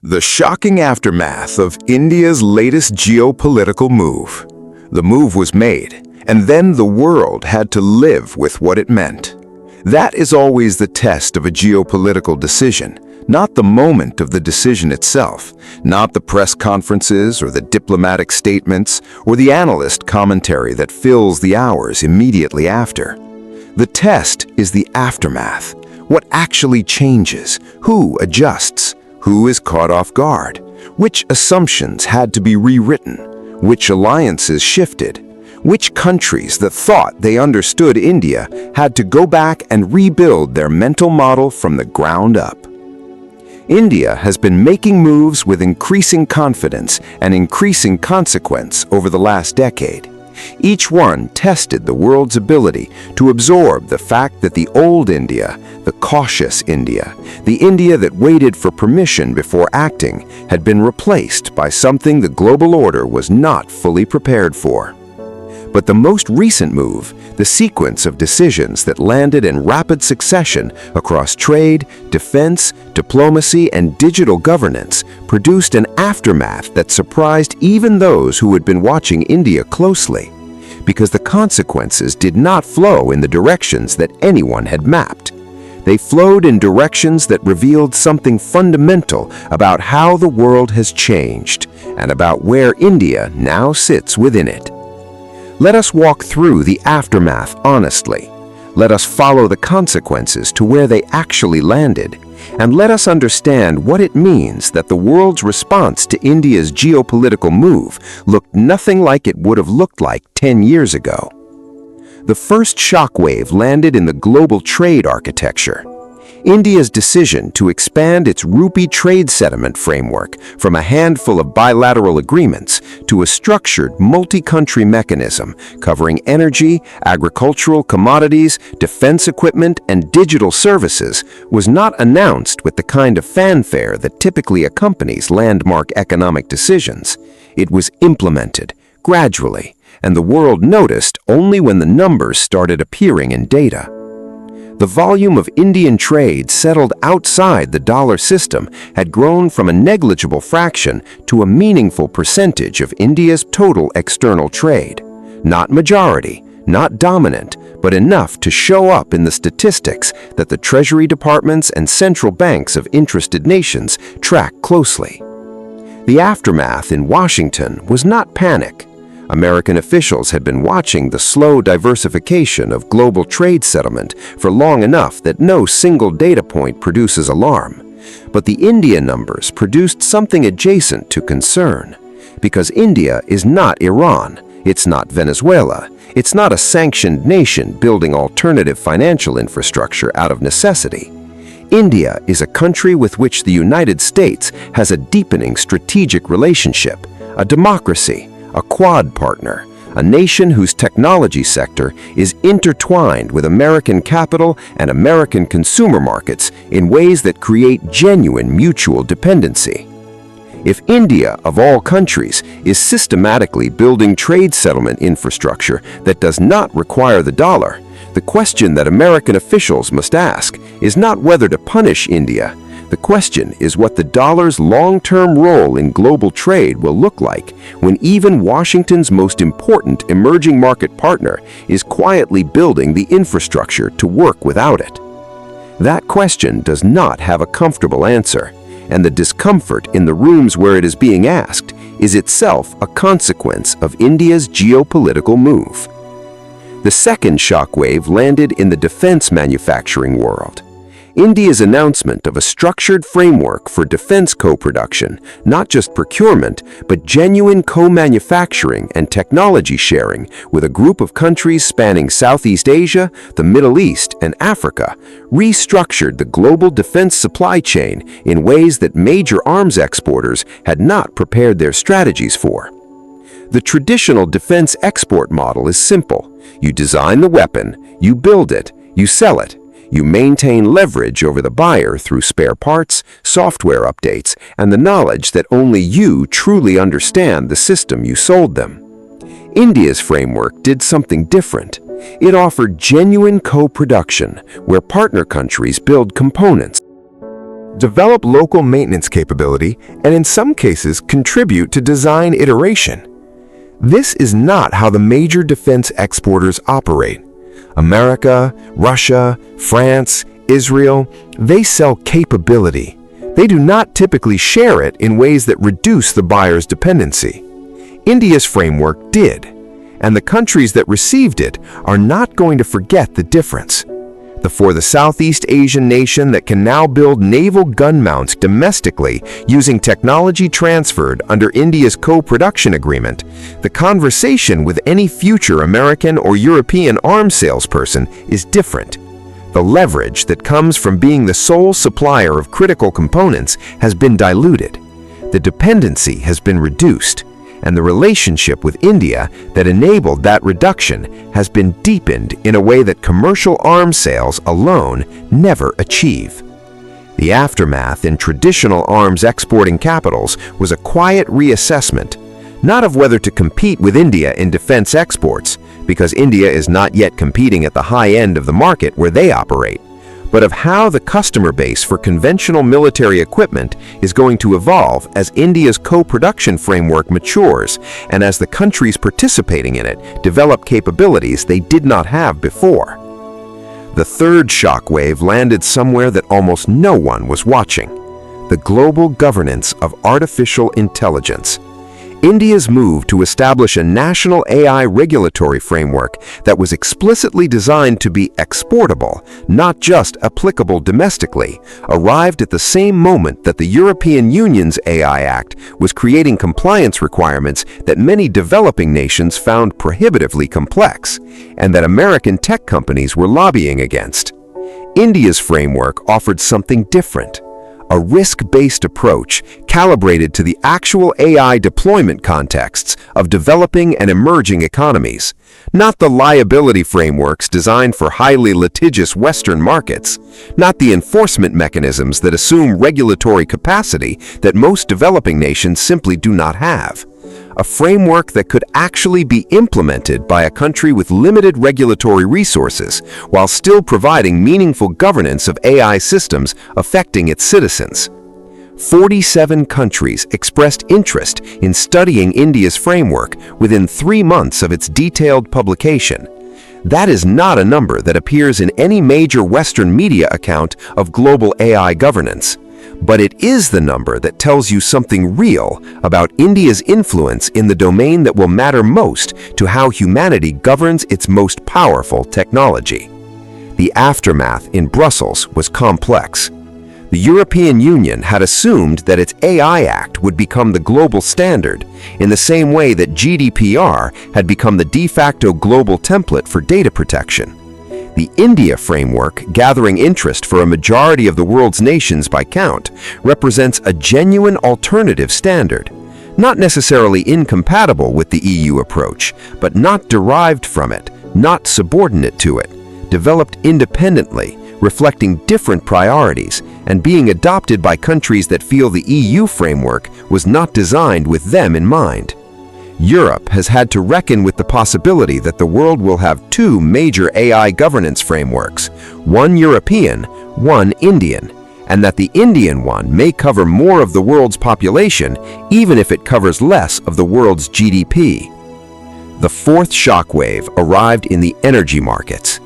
The shocking aftermath of India's latest geopolitical move. The move was made, and then the world had to live with what it meant. That is always the test of a geopolitical decision, not the moment of the decision itself, not the press conferences or the diplomatic statements or the analyst commentary that fills the hours immediately after. The test is the aftermath. What actually changes? Who adjusts? Who is caught off guard? Which assumptions had to be rewritten? Which alliances shifted? Which countries that thought they understood India had to go back and rebuild their mental model from the ground up? India has been making moves with increasing confidence and increasing consequence over the last decade. Each one tested the world's ability to absorb the fact that the old India, the cautious India, the India that waited for permission before acting, had been replaced by something the global order was not fully prepared for. But the most recent move, the sequence of decisions that landed in rapid succession across trade, defense, diplomacy, and digital governance, produced an aftermath that surprised even those who had been watching India closely, because the consequences did not flow in the directions that anyone had mapped. They flowed in directions that revealed something fundamental about how the world has changed and about where India now sits within it. Let us walk through the aftermath honestly. Let us follow the consequences to where they actually landed, and let us understand what it means that the world's response to India's geopolitical move looked nothing like it would have looked like 10 years ago. The first shockwave landed in the global trade architecture. India's decision to expand its rupee trade settlement framework from a handful of bilateral agreements to a structured multi-country mechanism covering energy, agricultural commodities, defense equipment, and digital services was not announced with the kind of fanfare that typically accompanies landmark economic decisions. It was implemented gradually, and the world noticed only when the numbers started appearing in data. The volume of Indian trade settled outside the dollar system had grown from a negligible fraction to a meaningful percentage of India's total external trade. Not majority, not dominant, but enough to show up in the statistics that the Treasury departments and central banks of interested nations track closely. The aftermath in Washington was not panic. American officials had been watching the slow diversification of global trade settlement for long enough that no single data point produces alarm. But the India numbers produced something adjacent to concern. Because India is not Iran, it's not Venezuela, it's not a sanctioned nation building alternative financial infrastructure out of necessity. India is a country with which the United States has a deepening strategic relationship, a democracy, a Quad partner, a nation whose technology sector is intertwined with American capital and American consumer markets in ways that create genuine mutual dependency. If India, of all countries, is systematically building trade settlement infrastructure that does not require the dollar, the question that American officials must ask is not whether to punish India. The question is what the dollar's long-term role in global trade will look like when even Washington's most important emerging market partner is quietly building the infrastructure to work without it. That question does not have a comfortable answer, and the discomfort in the rooms where it is being asked is itself a consequence of India's geopolitical move. The second shockwave landed in the defense manufacturing world. India's announcement of a structured framework for defense co-production, not just procurement, but genuine co-manufacturing and technology sharing with a group of countries spanning Southeast Asia, the Middle East, and Africa, restructured the global defense supply chain in ways that major arms exporters had not prepared their strategies for. The traditional defense export model is simple. You design the weapon, you build it, you sell it. You maintain leverage over the buyer through spare parts, software updates, and the knowledge that only you truly understand the system you sold them. India's framework did something different. It offered genuine co-production, where partner countries build components. develop local maintenance capability, and in some cases contribute to design iteration. This is not how the major defense exporters operate. America, Russia, France, Israel, they sell capability. They do not typically share it in ways that reduce the buyer's dependency. India's framework did, and the countries that received it are not going to forget the difference. For the Southeast Asian nation that can now build naval gun mounts domestically using technology transferred under India's co-production agreement, the conversation with any future American or European arms salesperson is different. The leverage that comes from being the sole supplier of critical components has been diluted. The dependency has been reduced, and the relationship with India that enabled that reduction has been deepened in a way that commercial arms sales alone never achieve. The aftermath in traditional arms exporting capitals was a quiet reassessment, not of whether to compete with India in defense exports, because India is not yet competing at the high end of the market where they operate, but of how the customer base for conventional military equipment is going to evolve as India's co-production framework matures and as the countries participating in it develop capabilities they did not have before. The third shockwave landed somewhere that almost no one was watching: the global governance of artificial intelligence. India's move to establish a national AI regulatory framework that was explicitly designed to be exportable, not just applicable domestically, arrived at the same moment that the European Union's AI Act was creating compliance requirements that many developing nations found prohibitively complex, and that American tech companies were lobbying against. India's framework offered something different: a risk-based approach calibrated to the actual AI deployment contexts of developing and emerging economies, not the liability frameworks designed for highly litigious Western markets, not the enforcement mechanisms that assume regulatory capacity that most developing nations simply do not have. A framework that could actually be implemented by a country with limited regulatory resources while still providing meaningful governance of AI systems affecting its citizens. 47 countries expressed interest in studying India's framework within 3 months of its detailed publication. That is not a number that appears in any major Western media account of global AI governance. But it is the number that tells you something real about India's influence in the domain that will matter most to how humanity governs its most powerful technology. The aftermath in Brussels was complex. The European Union had assumed that its AI Act would become the global standard, in the same way that GDPR had become the de facto global template for data protection. The India framework, gathering interest for a majority of the world's nations by count, represents a genuine alternative standard, not necessarily incompatible with the EU approach, but not derived from it, not subordinate to it, developed independently, reflecting different priorities, and being adopted by countries that feel the EU framework was not designed with them in mind. Europe has had to reckon with the possibility that the world will have 2 major AI governance frameworks, one European, one Indian, and that the Indian one may cover more of the world's population even if it covers less of the world's GDP. The fourth shockwave arrived in the energy markets.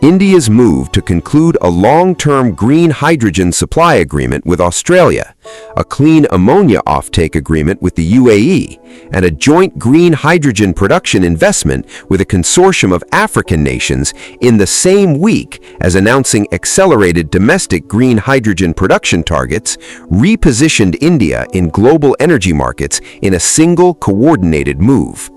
India's move to conclude a long-term green hydrogen supply agreement with Australia, a clean ammonia offtake agreement with the UAE, and a joint green hydrogen production investment with a consortium of African nations in the same week as announcing accelerated domestic green hydrogen production targets, repositioned India in global energy markets in a single coordinated move.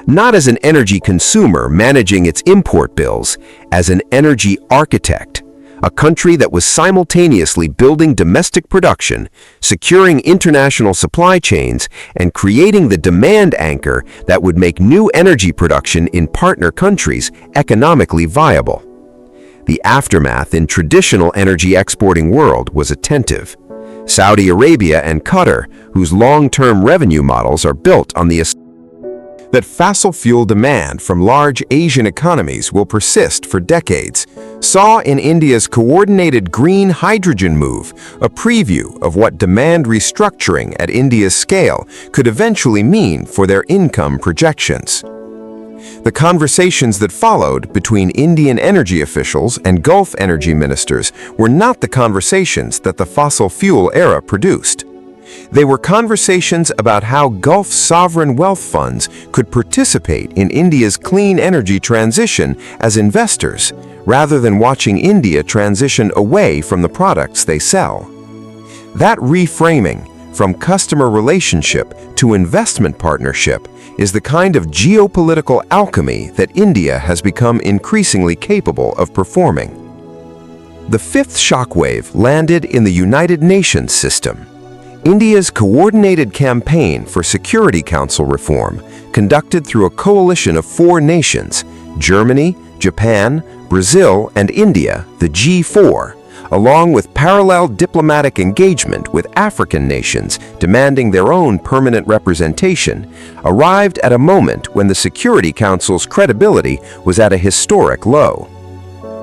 Not as an energy consumer managing its import bills, as an energy architect, a country that was simultaneously building domestic production, securing international supply chains, and creating the demand anchor that would make new energy production in partner countries economically viable. The aftermath in traditional energy exporting world was attentive. Saudi Arabia and Qatar, whose long-term revenue models are built on the that fossil fuel demand from large Asian economies will persist for decades, saw in India's coordinated green hydrogen move a preview of what demand restructuring at India's scale could eventually mean for their income projections. The conversations that followed between Indian energy officials and Gulf energy ministers were not the conversations that the fossil fuel era produced. They were conversations about how Gulf sovereign wealth funds could participate in India's clean energy transition as investors, rather than watching India transition away from the products they sell. That reframing from customer relationship to investment partnership is the kind of geopolitical alchemy that India has become increasingly capable of performing. The fifth shockwave landed in the United Nations system. India's coordinated campaign for Security Council reform, conducted through a coalition of 4 nations, Germany, Japan, Brazil, and India, the G4, along with parallel diplomatic engagement with African nations demanding their own permanent representation, arrived at a moment when the Security Council's credibility was at a historic low.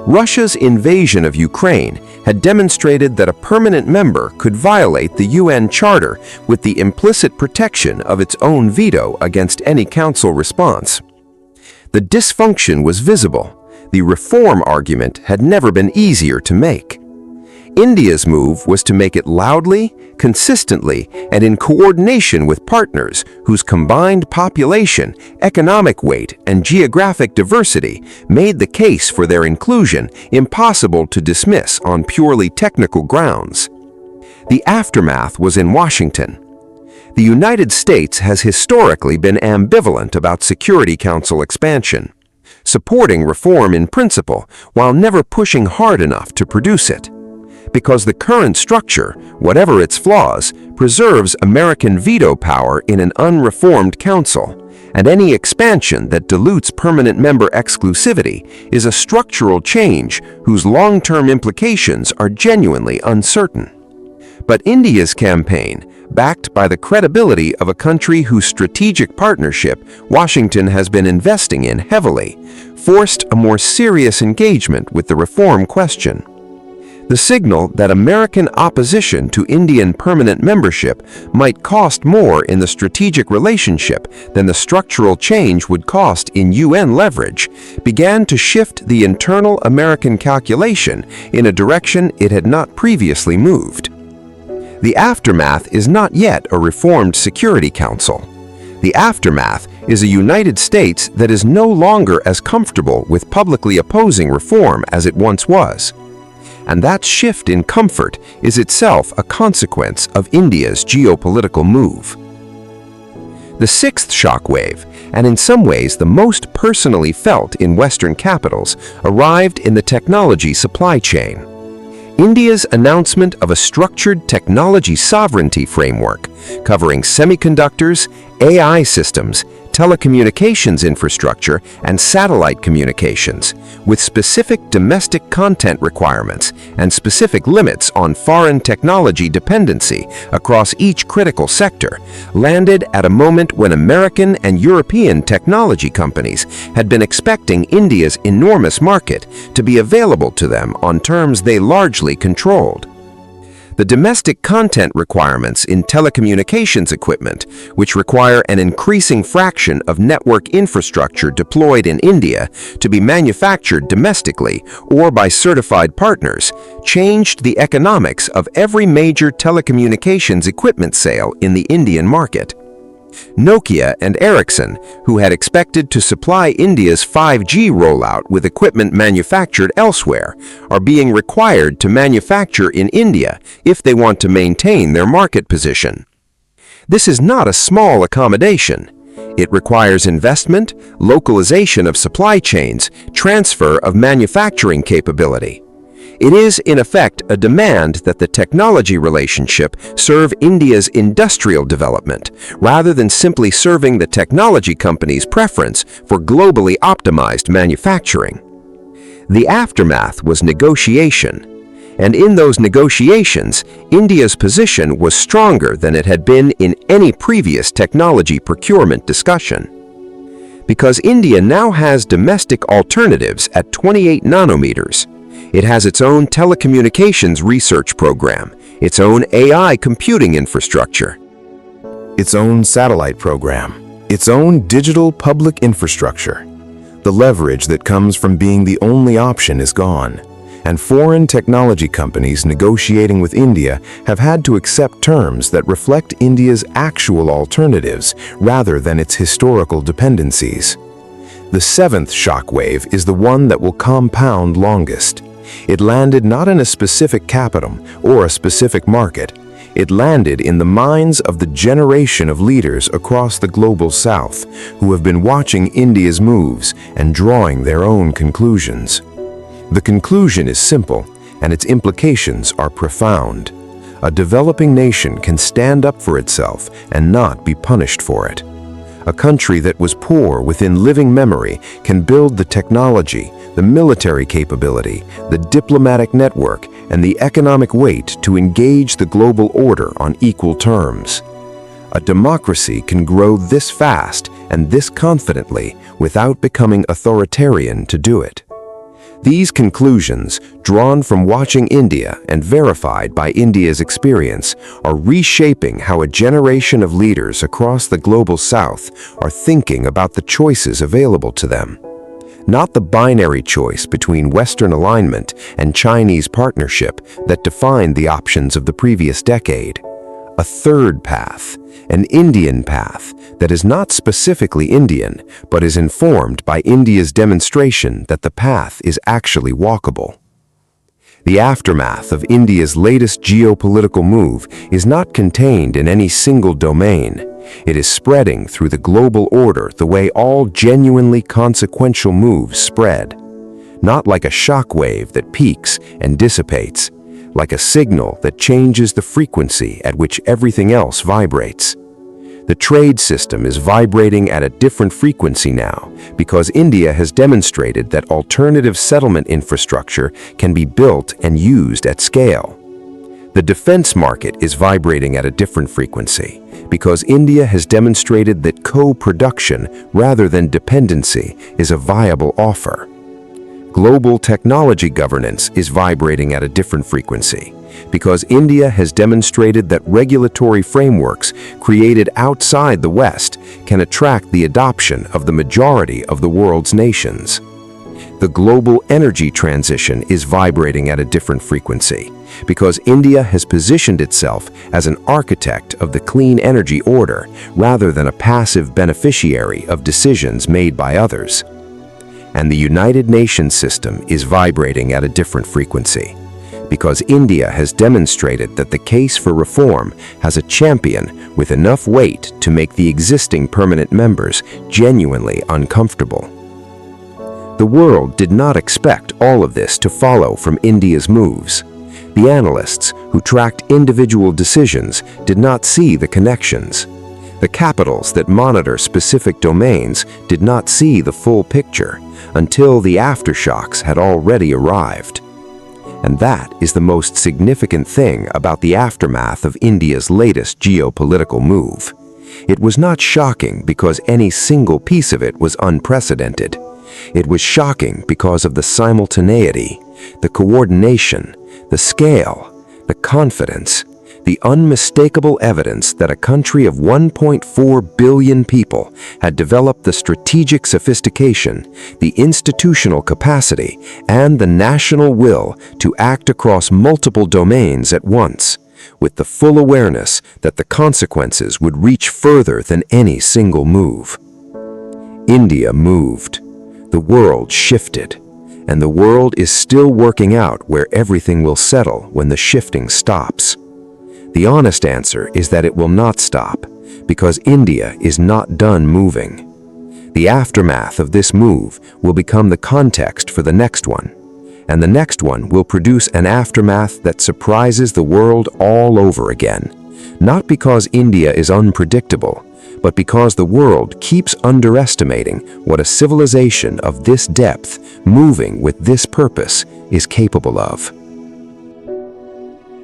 Russia's invasion of Ukraine had demonstrated that a permanent member could violate the UN Charter with the implicit protection of its own veto against any council response. The dysfunction was visible. The reform argument had never been easier to make. India's move was to make it loudly, consistently, and in coordination with partners whose combined population, economic weight, and geographic diversity made the case for their inclusion impossible to dismiss on purely technical grounds. The aftermath was in Washington. The United States has historically been ambivalent about Security Council expansion, supporting reform in principle while never pushing hard enough to produce it. Because the current structure, whatever its flaws, preserves American veto power in an unreformed council, and any expansion that dilutes permanent member exclusivity is a structural change whose long-term implications are genuinely uncertain. But India's campaign, backed by the credibility of a country whose strategic partnership Washington has been investing in heavily, forced a more serious engagement with the reform question. The signal that American opposition to Indian permanent membership might cost more in the strategic relationship than the structural change would cost in UN leverage began to shift the internal American calculation in a direction it had not previously moved. The aftermath is not yet a reformed Security Council. The aftermath is a United States that is no longer as comfortable with publicly opposing reform as it once was. And that shift in comfort is itself a consequence of India's geopolitical move. The sixth shockwave, and in some ways the most personally felt in Western capitals, arrived in the technology supply chain. India's announcement of a structured technology sovereignty framework covering semiconductors, AI systems, telecommunications infrastructure, and satellite communications, with specific domestic content requirements and specific limits on foreign technology dependency across each critical sector, landed at a moment when American and European technology companies had been expecting India's enormous market to be available to them on terms they largely controlled. The domestic content requirements in telecommunications equipment, which require an increasing fraction of network infrastructure deployed in India to be manufactured domestically or by certified partners, changed the economics of every major telecommunications equipment sale in the Indian market. Nokia and Ericsson, who had expected to supply India's 5G rollout with equipment manufactured elsewhere, are being required to manufacture in India if they want to maintain their market position. This is not a small accommodation. It requires investment, localization of supply chains, transfer of manufacturing capability. It is, in effect, a demand that the technology relationship serve India's industrial development, rather than simply serving the technology company's preference for globally optimized manufacturing. The aftermath was negotiation, and in those negotiations, India's position was stronger than it had been in any previous technology procurement discussion. Because India now has domestic alternatives at 28 nanometers, It has its own telecommunications research program, its own AI computing infrastructure, its own satellite program, its own digital public infrastructure. The leverage that comes from being the only option is gone, and foreign technology companies negotiating with India have had to accept terms that reflect India's actual alternatives rather than its historical dependencies. The seventh shockwave is the one that will compound longest. It landed not in a specific capital or a specific market. It landed in the minds of the generation of leaders across the global south who have been watching India's moves and drawing their own conclusions. The conclusion is simple, and its implications are profound. A developing nation can stand up for itself and not be punished for it. A country that was poor within living memory can build the technology, the military capability, the diplomatic network, and the economic weight to engage the global order on equal terms. A democracy can grow this fast and this confidently without becoming authoritarian to do it. These conclusions, drawn from watching India and verified by India's experience, are reshaping how a generation of leaders across the global south are thinking about the choices available to them. Not the binary choice between Western alignment and Chinese partnership that defined the options of the previous decade. A third path, an Indian path that is not specifically Indian, but is informed by India's demonstration that the path is actually walkable. The aftermath of India's latest geopolitical move is not contained in any single domain. It is spreading through the global order the way all genuinely consequential moves spread. Not like a shockwave that peaks and dissipates, like a signal that changes the frequency at which everything else vibrates. The trade system is vibrating at a different frequency now because India has demonstrated that alternative settlement infrastructure can be built and used at scale. The defense market is vibrating at a different frequency because India has demonstrated that co-production rather than dependency is a viable offer. Global technology governance is vibrating at a different frequency because India has demonstrated that regulatory frameworks created outside the West can attract the adoption of the majority of the world's nations. The global energy transition is vibrating at a different frequency because India has positioned itself as an architect of the clean energy order rather than a passive beneficiary of decisions made by others. And the United Nations system is vibrating at a different frequency because India has demonstrated that the case for reform has a champion with enough weight to make the existing permanent members genuinely uncomfortable. The world did not expect all of this to follow from India's moves. The analysts who tracked individual decisions did not see the connections. The capitals that monitor specific domains did not see the full picture until the aftershocks had already arrived. And that is the most significant thing about the aftermath of India's latest geopolitical move. It was not shocking because any single piece of it was unprecedented. It was shocking because of the simultaneity, the coordination, the scale, the confidence, the unmistakable evidence that a country of 1.4 billion people had developed the strategic sophistication, the institutional capacity, and the national will to act across multiple domains at once, with the full awareness that the consequences would reach further than any single move. India moved. The world shifted. And the world is still working out where everything will settle when the shifting stops. The honest answer is that it will not stop, because India is not done moving. The aftermath of this move will become the context for the next one, and the next one will produce an aftermath that surprises the world all over again, not because India is unpredictable, but because the world keeps underestimating what a civilization of this depth, moving with this purpose, is capable of.